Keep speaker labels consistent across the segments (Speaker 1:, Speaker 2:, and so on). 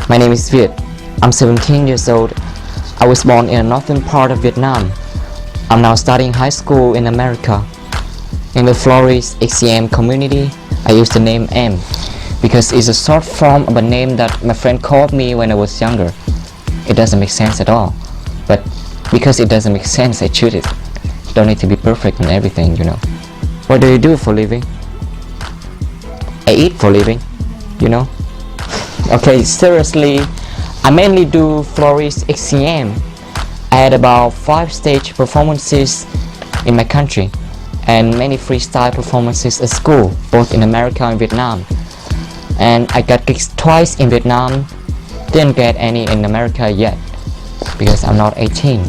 Speaker 1: My name is Viet. I'm 17 years old. I was born in the northern part of Vietnam. I'm now studying high school in America. In the Flourishes Xtreme community, I use the name M because it's a short form of a name that my friend called me when I was younger. It doesn't make sense at all, but because it doesn't make sense, I choose it. Don't need to be perfect in everything, you know. What do you do for living? I eat for living, you know. Okay, seriously, I mainly do Flourishes Xtreme. I had about 5 stage performances in my country and many freestyle performances at school, both in America and Vietnam. And I got gigs twice in Vietnam, didn't get any in America yet because I'm not 18.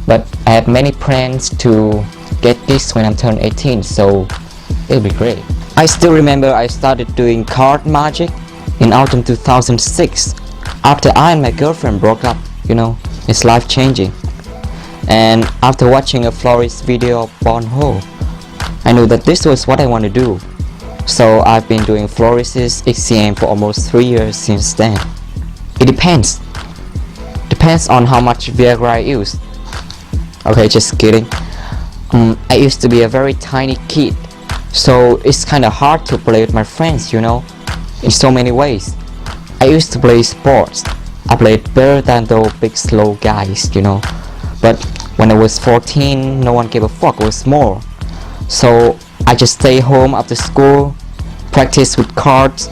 Speaker 1: But I have many plans to get gigs when I'm turned 18, so it'll be great. I still remember I started doing card magic in autumn 2006 after I and my girlfriend broke up, you know, it's life changing. And after watching a Flourishes video of Bon Ho, I knew that this was what I want to do. So I've been doing Flourishes Xtreme for almost 3 years since then. It depends on how much Viagra I use. Okay, just kidding. I used to be a very tiny kid, so it's kinda hard to play with my friends, you know, in so many ways. I used to play sports. I played better than those big slow guys, you know. But when I was 14, no one gave a fuck, it was more. So I just stay home after school, practice with cards.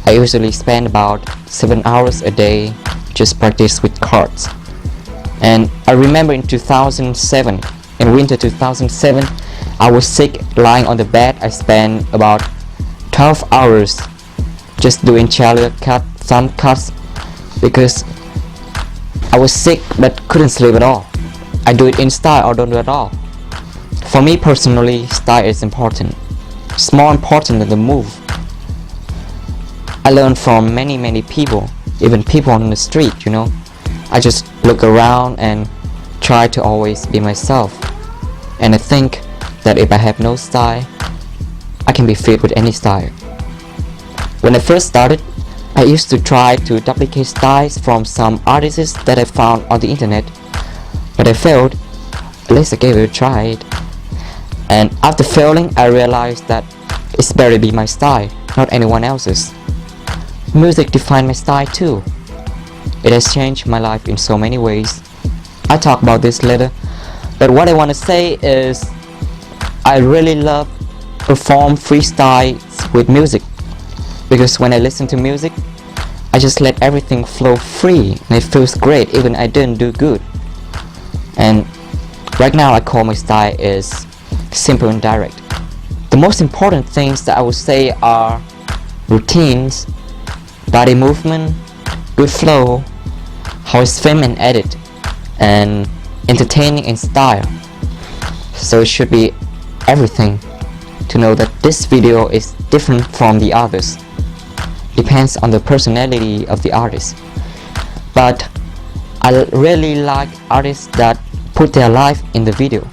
Speaker 1: I usually spend about 7 hours a day just practice with cards. And I remember in 2007, in winter 2007, I was sick lying on the bed. I spent about 12 hours just doing shoulder cut, thumb cuts because I was sick but couldn't sleep at all. I do it in style or don't do it at all. For me personally, style is important. It's more important than the move. I learned from many people, even people on the street, you know. I just look around and try to always be myself. And I think that if I have no style, I can be fit with any style. When I first started, I used to try to duplicate styles from some artists that I found on the internet, but I failed. At least I gave it a try. And after failing, I realized that it's better to be my style, not anyone else's. Music defined my style too. It has changed my life in so many ways. I'll talk about this later, but what I want to say is I really love perform freestyles with music, because when I listen to music, I just let everything flow free and it feels great even I didn't do good. And right now I call my style is simple and direct. The most important things that I would say are routines, body movement, good flow, how I film and edit, and entertaining in style. So it should be everything to know that this video is different from the others. Depends on the personality of the artist. But I really like artists that put their life in the video.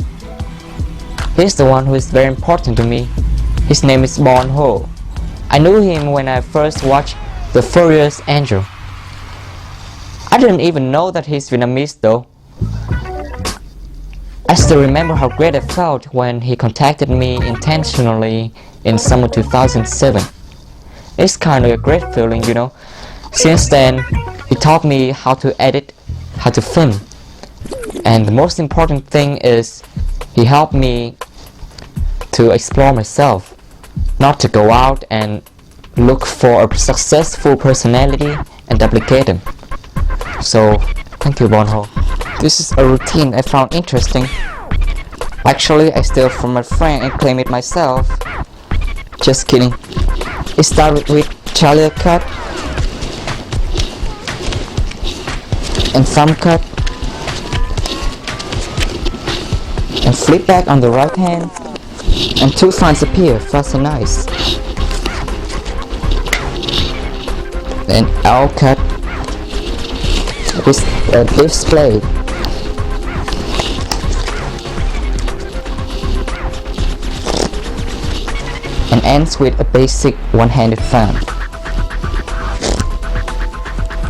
Speaker 1: Here's the one who is very important to me. His name is Bon Ho. I knew him when I first watched The Furious Angel. I didn't even know that he's Vietnamese though. I still remember how great I felt when he contacted me intentionally in summer 2007. It's kind of a great feeling, you know. Since then, he taught me how to edit, how to film. And the most important thing is he helped me to explore myself, not to go out and look for a successful personality and duplicate him. So, thank you, Bon Ho. This is a routine I found interesting. Actually, I steal from my friend and claim it myself. Just kidding. It started with shoulder cut and thumb cut and flip back on the right hand and 2 lines appear fast and nice. Then L cut with a display. And ends with a basic one-handed fan.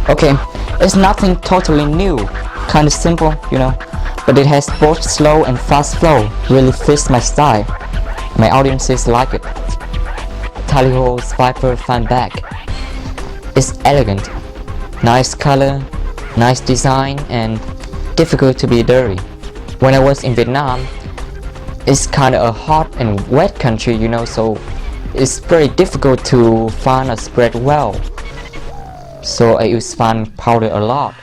Speaker 1: Okay, it's nothing totally new, kinda simple, but it has both slow and fast flow, really fits my style. My audiences like it. Tallyho's Viper fan bag. It's elegant, nice color, nice design, and difficult to be dirty. When I was in Vietnam, it's kinda a hot and wet country, so it's very difficult to find a spread well. So I use fan powder a lot.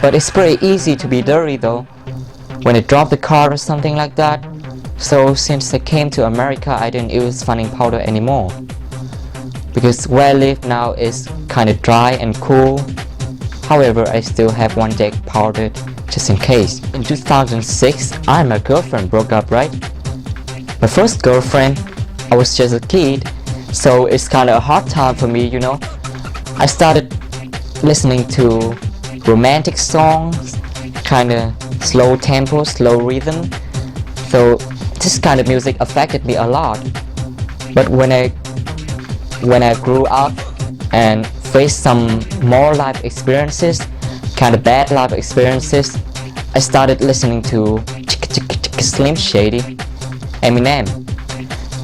Speaker 1: But it's pretty easy to be dirty though, when I drop the car or something like that. So since I came to America, I didn't use fanning powder anymore. Because where I live now is kinda dry and cool. However, I still have one deck powdered just in case. In 2006, I and my girlfriend broke up, right? My first girlfriend, I was just a kid, so it's kinda a hard time for me, I started listening to romantic songs, kinda slow tempo, slow rhythm. So this kind of music affected me a lot. But when I grew up and faced some more life experiences, kinda bad life experiences, I started listening to Slim Shady, Eminem,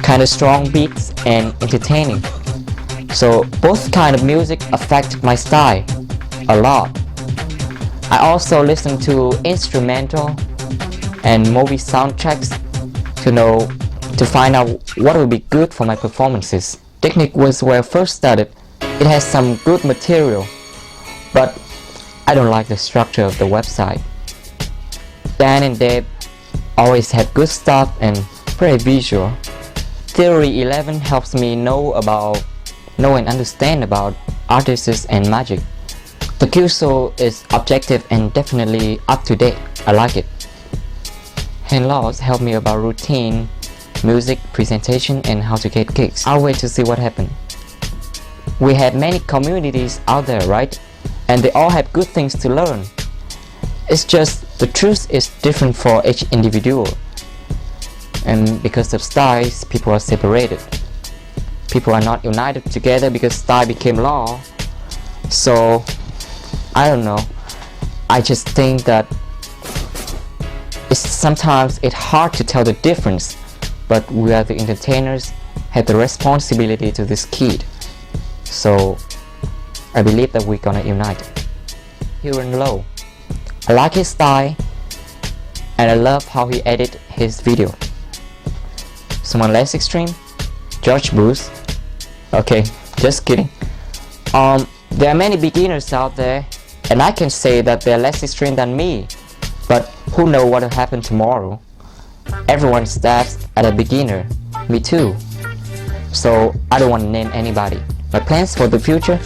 Speaker 1: kinda strong beats and entertaining. So both kind of music affect my style a lot. I also listen to instrumental and movie soundtracks to find out what would be good for my performances. Technique was where I first started. It has some good material, but I don't like the structure of the website. Dan and Dave always have good stuff and very visual. Theory 11 helps me know and understand about artists and magic. TheCuso is objective and definitely up to date. I like it. Hand-Laws help me about routine, music, presentation, and how to get gigs. I'll wait to see what happens. We have many communities out there, right? And they all have good things to learn. It's just the truth is different for each individual. And because of styles, people are separated. People are not united together because style became law. So, I don't know. I just think that sometimes it's hard to tell the difference, but we are the entertainers, have the responsibility to this kid. So, I believe that we're gonna unite. Here and Low. I like his style, and I love how he edit his video. Someone less extreme? George Bruce. Okay, just kidding. There are many beginners out there, and I can say that they're less extreme than me, but who knows what will happen tomorrow. Everyone starts at a beginner, me too. So I don't want to name anybody. My plans for the future?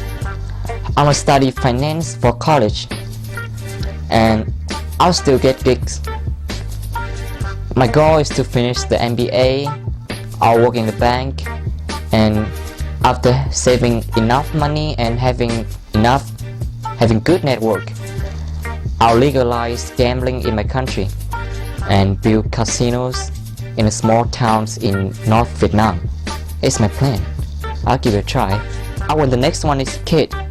Speaker 1: I'm gonna study finance for college, and I'll still get gigs. My goal is to finish the MBA. I'll work in the bank, and after saving enough money and having good network, I'll legalize gambling in my country and build casinos in the small towns in North Vietnam. It's my plan. I'll give it a try. The next one is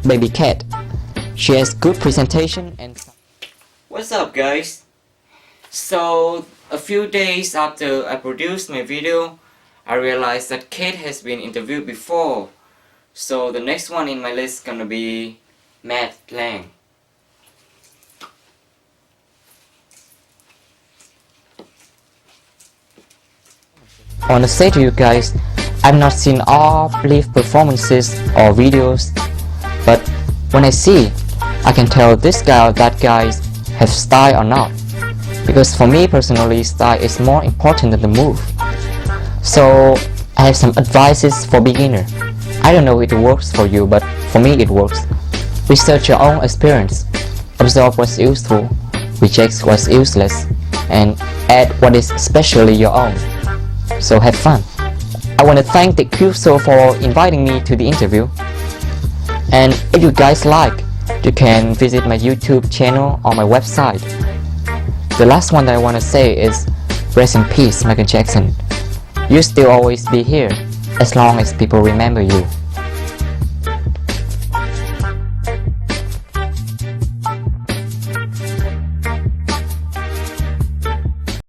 Speaker 1: Baby Cat. She has good presentation and... What's up, guys? So a few days after I produced my video, I realized that Kate has been interviewed before. So the next one in my list is gonna be Matt Lang. I want to say to you guys, I've not seen all live performances or videos, but when I see, I can tell this guy or that guy have style or not. Because for me personally, style is more important than the move. So I have some advices for beginner. I don't know if it works for you, but for me it works. Research your own experience, absorb what's useful, reject what's useless, and add what is especially your own. So have fun. I want to thank TheCuso for inviting me to the interview. And if you guys like, you can visit my YouTube channel or my website. The last one that I want to say is rest in peace, Michael Jackson. You still always be here as long as people remember you.